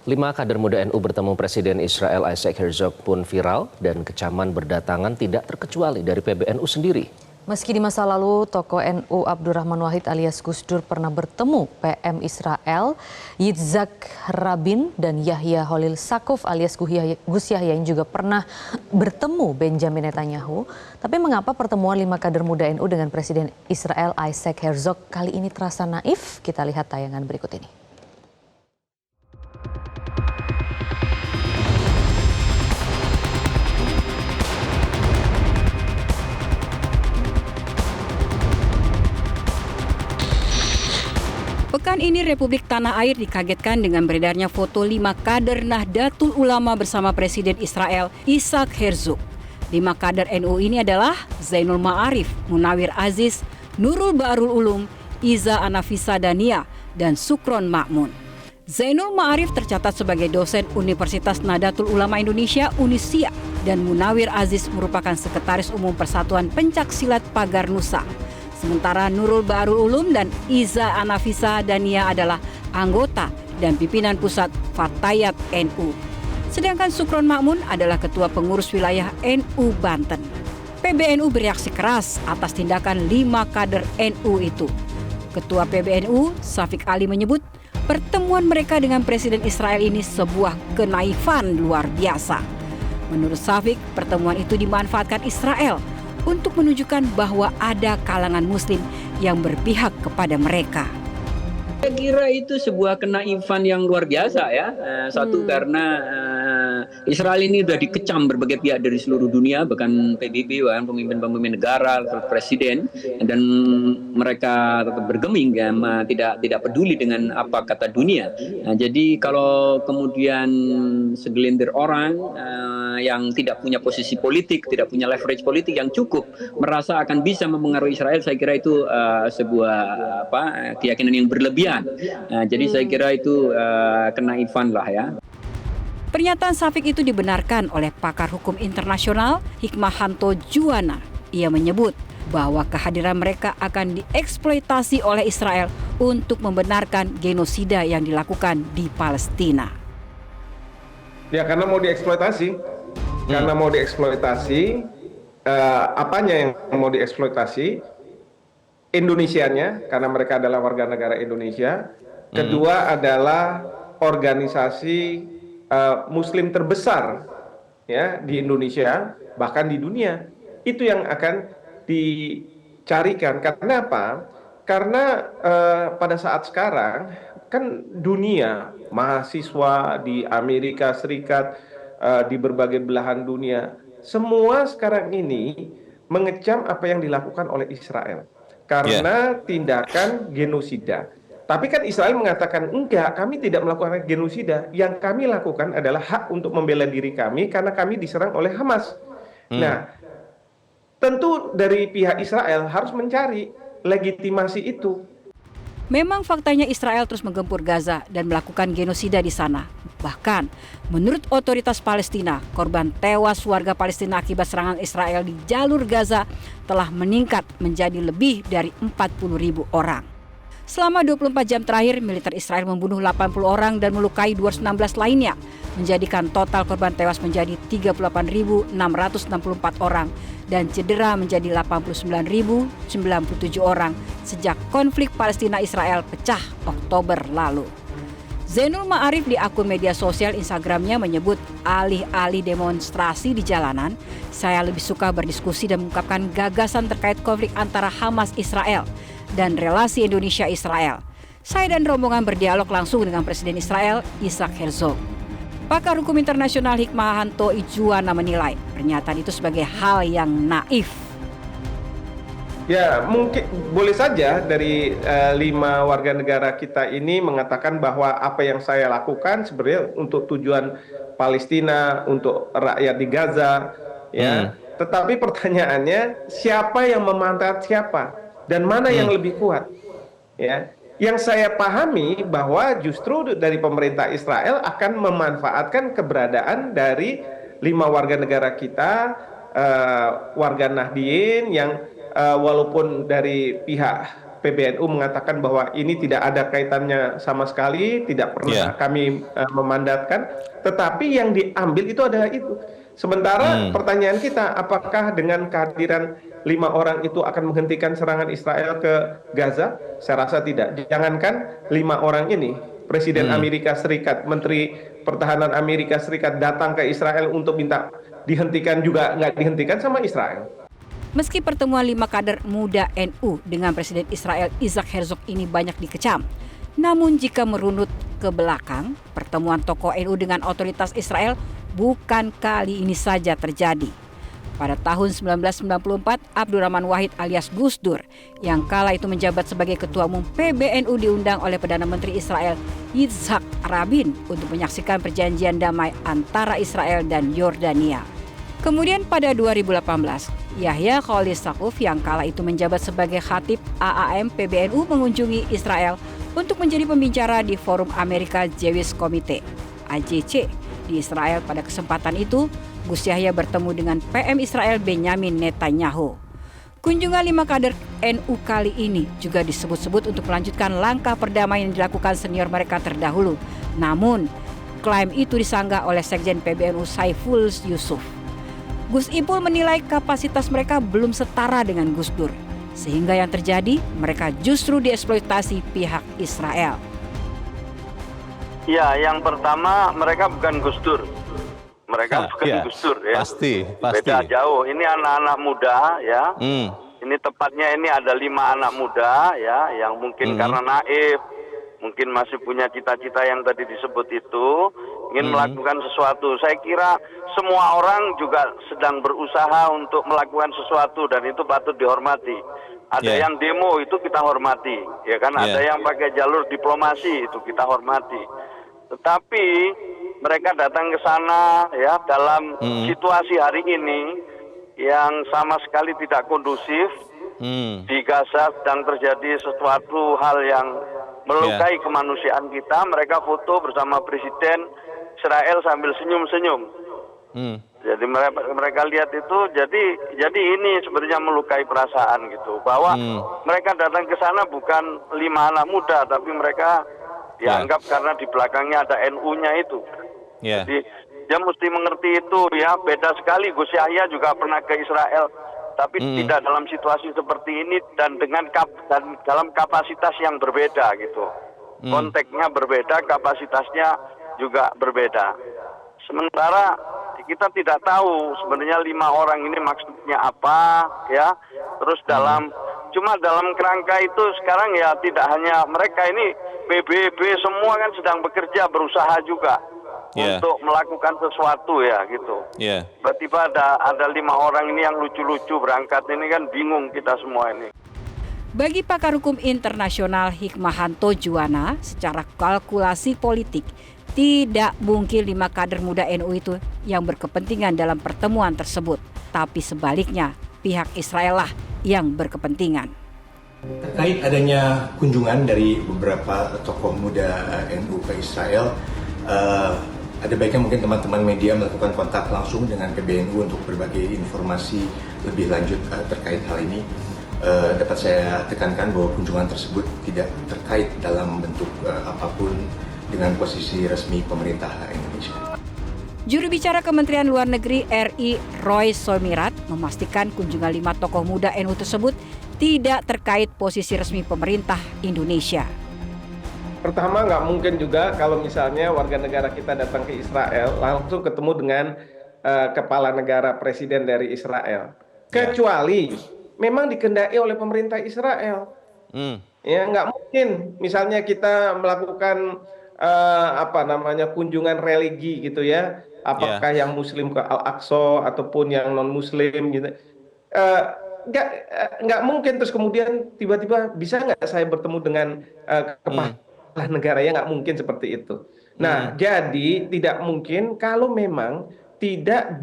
5 kader muda NU bertemu Presiden Israel Isaac Herzog pun viral dan kecaman berdatangan tidak terkecuali dari PBNU sendiri. Meski di masa lalu tokoh NU Abdurrahman Wahid alias Gus Dur pernah bertemu PM Israel Yitzhak Rabin dan Yahya Holil Sakuf alias Gus Yahya yang juga pernah bertemu Benjamin Netanyahu. Tapi mengapa pertemuan 5 kader muda NU dengan Presiden Israel Isaac Herzog kali ini terasa naif? Kita lihat tayangan berikut ini. Pekan ini Republik Tanah Air dikagetkan dengan beredarnya foto 5 kader Nahdlatul Ulama bersama Presiden Israel Isaac Herzog. 5 kader NU ini adalah Zainul Ma'arif, Munawir Aziz, Nurul Ba'arul Ulum, Iza Anafisa Dania, dan Sukron Ma'mun. Zainul Ma'arif tercatat sebagai dosen Universitas Nahdlatul Ulama Indonesia Unisia dan Munawir Aziz merupakan Sekretaris Umum Persatuan Pencaksilat Pagar Nusa. Sementara Nurul Ba'arul Ulum dan Iza Anafisa Dania adalah anggota dan pimpinan pusat Fatayat NU. Sedangkan Sukron Ma'mun adalah ketua pengurus wilayah NU Banten. PBNU bereaksi keras atas tindakan 5 kader NU itu. Ketua PBNU, Syafiq Ali menyebut pertemuan mereka dengan Presiden Israel ini sebuah kenaifan luar biasa. Menurut Syafiq, pertemuan itu dimanfaatkan Israel untuk menunjukkan bahwa ada kalangan Muslim yang berpihak kepada mereka. Saya kira itu sebuah kenaifan yang luar biasa ya. Satu karena Israel ini sudah dikecam berbagai pihak dari seluruh dunia, bahkan PBB, bahkan pemimpin-pemimpin negara, presiden, dan mereka tetap bergeming ya, tidak peduli dengan apa kata dunia. Nah, jadi kalau kemudian segelintir orang yang tidak punya posisi politik, tidak punya leverage politik yang cukup, merasa akan bisa mempengaruhi Israel, saya kira itu sebuah keyakinan yang berlebihan. Nah, jadi saya kira itu kenaifan lah ya. Pernyataan Syafiq itu dibenarkan oleh pakar hukum internasional Hikmahanto Juwana. Ia menyebut bahwa kehadiran mereka akan dieksploitasi oleh Israel untuk membenarkan genosida yang dilakukan di Palestina. Ya karena mau dieksploitasi. Karena mau dieksploitasi, apanya yang mau dieksploitasi? Indonesianya, karena mereka adalah warga negara Indonesia. Kedua adalah organisasi Muslim terbesar ya di Indonesia, bahkan di dunia. Itu yang akan dicarikan. Karena apa? Karena pada saat sekarang kan dunia, mahasiswa di Amerika Serikat, di berbagai belahan dunia, semua sekarang ini mengecam apa yang dilakukan oleh Israel karena tindakan genosida. Tapi kan Israel mengatakan enggak, kami tidak melakukan genosida. Yang kami lakukan adalah hak untuk membela diri kami karena kami diserang oleh Hamas. Nah, tentu dari pihak Israel harus mencari legitimasi itu. Memang faktanya Israel terus menggempur Gaza dan melakukan genosida di sana. Bahkan, menurut otoritas Palestina, korban tewas warga Palestina akibat serangan Israel di jalur Gaza telah meningkat menjadi lebih dari 40.000 orang. Selama 24 jam terakhir, militer Israel membunuh 80 orang dan melukai 216 lainnya, menjadikan total korban tewas menjadi 38.664 orang dan cedera menjadi 89.097 orang sejak konflik Palestina-Israel pecah Oktober lalu. Zainul Ma'arif di akun media sosial Instagramnya menyebut alih-alih demonstrasi di jalanan, saya lebih suka berdiskusi dan mengungkapkan gagasan terkait konflik antara Hamas-Israel dan relasi Indonesia-Israel. Saya dan rombongan berdialog langsung dengan Presiden Israel Isaac Herzog. Pakar hukum internasional Hikmahanto Juwana menilai pernyataan itu sebagai hal yang naif. Ya mungkin boleh saja dari 5 warga negara kita ini mengatakan bahwa apa yang saya lakukan sebenarnya untuk tujuan Palestina, untuk rakyat di Gaza, ya. Tetapi pertanyaannya siapa yang memanfaatkan siapa dan mana yang lebih kuat, ya? Yang saya pahami bahwa justru dari pemerintah Israel akan memanfaatkan keberadaan dari 5 warga negara kita, warga Nahdien yang walaupun dari pihak PBNU mengatakan bahwa ini tidak ada kaitannya sama sekali, tidak pernah kami memandatkan, tetapi yang diambil itu adalah itu. Sementara pertanyaan kita, apakah dengan kehadiran 5 orang itu akan menghentikan serangan Israel ke Gaza? Saya rasa tidak. Jangankan 5 orang ini, Presiden Amerika Serikat, Menteri Pertahanan Amerika Serikat datang ke Israel untuk minta dihentikan juga nggak dihentikan sama Israel. Meski pertemuan 5 kader muda NU dengan Presiden Israel Isaac Herzog ini banyak dikecam, namun jika merunut ke belakang, pertemuan tokoh NU dengan otoritas Israel bukan kali ini saja terjadi. Pada tahun 1994, Abdurrahman Wahid alias Gus Dur yang kala itu menjabat sebagai Ketua Umum PBNU diundang oleh Perdana Menteri Israel Yitzhak Rabin untuk menyaksikan perjanjian damai antara Israel dan Yordania. Kemudian pada 2018, Yahya Khalil Sakuf yang kala itu menjabat sebagai Khatib AAM PBNU mengunjungi Israel untuk menjadi pembicara di Forum Amerika Jewish Committee (AJC) di Israel. Pada kesempatan itu, Gus Yahya bertemu dengan PM Israel Benyamin Netanyahu. Kunjungan 5 kader NU kali ini juga disebut-sebut untuk melanjutkan langkah perdamaian yang dilakukan senior mereka terdahulu. Namun, klaim itu disanggah oleh Sekjen PBNU Saiful Yusuf. Gus Ipul menilai kapasitas mereka belum setara dengan Gus Dur, sehingga yang terjadi mereka justru dieksploitasi pihak Israel. Ya, yang pertama mereka bukan Gus Dur. Mereka bukan Gus Dur ya. Pasti. Beda jauh. Ini anak-anak muda ya. Ini tepatnya ini ada 5 anak muda ya, yang mungkin karena naif, mungkin masih punya cita-cita yang tadi disebut itu, ingin melakukan sesuatu. Saya kira semua orang juga sedang berusaha untuk melakukan sesuatu dan itu patut dihormati. Ada yang demo itu kita hormati, ya kan? Ada yang pakai jalur diplomasi itu kita hormati. Tetapi mereka datang ke sana ya dalam situasi hari ini yang sama sekali tidak kondusif. Di Gaza sedang terjadi sesuatu hal yang melukai kemanusiaan kita. Mereka foto bersama Presiden Israel sambil senyum-senyum. Jadi mereka lihat itu, jadi ini sebenarnya melukai perasaan gitu, bahwa mereka datang ke sana bukan 5 anak muda, tapi mereka dianggap karena di belakangnya ada NU-nya itu. Jadi dia mesti mengerti itu ya. Beda sekali, Gus Yahya juga pernah ke Israel, tapi tidak dalam situasi seperti ini dan dengan dalam kapasitas yang berbeda gitu. Konteksnya berbeda, kapasitasnya juga berbeda. Sementara kita tidak tahu sebenarnya 5 orang ini maksudnya apa ya. Terus cuma dalam kerangka itu sekarang ya tidak hanya mereka ini, PBB semua kan sedang bekerja, berusaha juga untuk melakukan sesuatu ya gitu. Tiba-tiba ada 5 orang ini yang lucu-lucu berangkat, ini kan bingung kita semua ini. Bagi pakar hukum internasional Hikmahanto Juwana, secara kalkulasi politik, tidak mungkin 5 kader muda NU itu yang berkepentingan dalam pertemuan tersebut. Tapi sebaliknya, pihak Israel lah yang berkepentingan. Terkait adanya kunjungan dari beberapa tokoh muda NU ke Israel, ada baiknya mungkin teman-teman media melakukan kontak langsung dengan PBNU untuk berbagi informasi lebih lanjut terkait hal ini. Dapat saya tekankan bahwa kunjungan tersebut tidak terkait dalam bentuk apapun dengan posisi resmi pemerintah Indonesia. Juru bicara Kementerian Luar Negeri RI Roy Somirat memastikan kunjungan 5 tokoh muda NU tersebut tidak terkait posisi resmi pemerintah Indonesia. Pertama, nggak mungkin juga kalau misalnya warga negara kita datang ke Israel langsung ketemu dengan kepala negara, presiden dari Israel. Kecuali memang dikehendaki oleh pemerintah Israel. Ya, nggak mungkin misalnya kita melakukan kunjungan religi gitu ya. Apakah yang Muslim ke Al-Aqsa ataupun yang non-Muslim gitu. Nggak mungkin terus kemudian tiba-tiba bisa nggak saya bertemu dengan kepala negara, ya nggak mungkin seperti itu. Nah, jadi tidak mungkin kalau memang tidak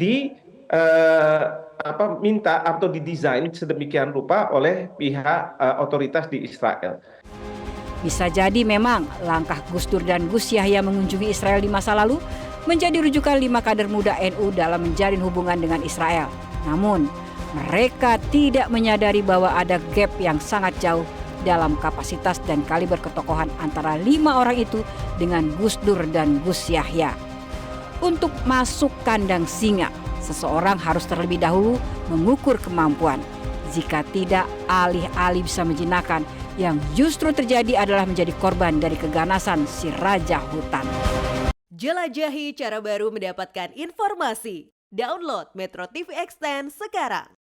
minta atau didesain sedemikian rupa oleh pihak otoritas di Israel. Bisa jadi memang langkah Gus Dur dan Gus Yahya mengunjungi Israel di masa lalu menjadi rujukan 5 kader muda NU dalam menjalin hubungan dengan Israel. Namun, mereka tidak menyadari bahwa ada gap yang sangat jauh dalam kapasitas dan kaliber ketokohan antara 5 orang itu dengan Gus Dur dan Gus Yahya. Untuk masuk kandang singa, seseorang harus terlebih dahulu mengukur kemampuan. Jika tidak, alih-alih bisa menjinakkan, yang justru terjadi adalah menjadi korban dari keganasan si raja hutan. Jelajahi cara baru mendapatkan informasi. Download Metro TV Extend sekarang.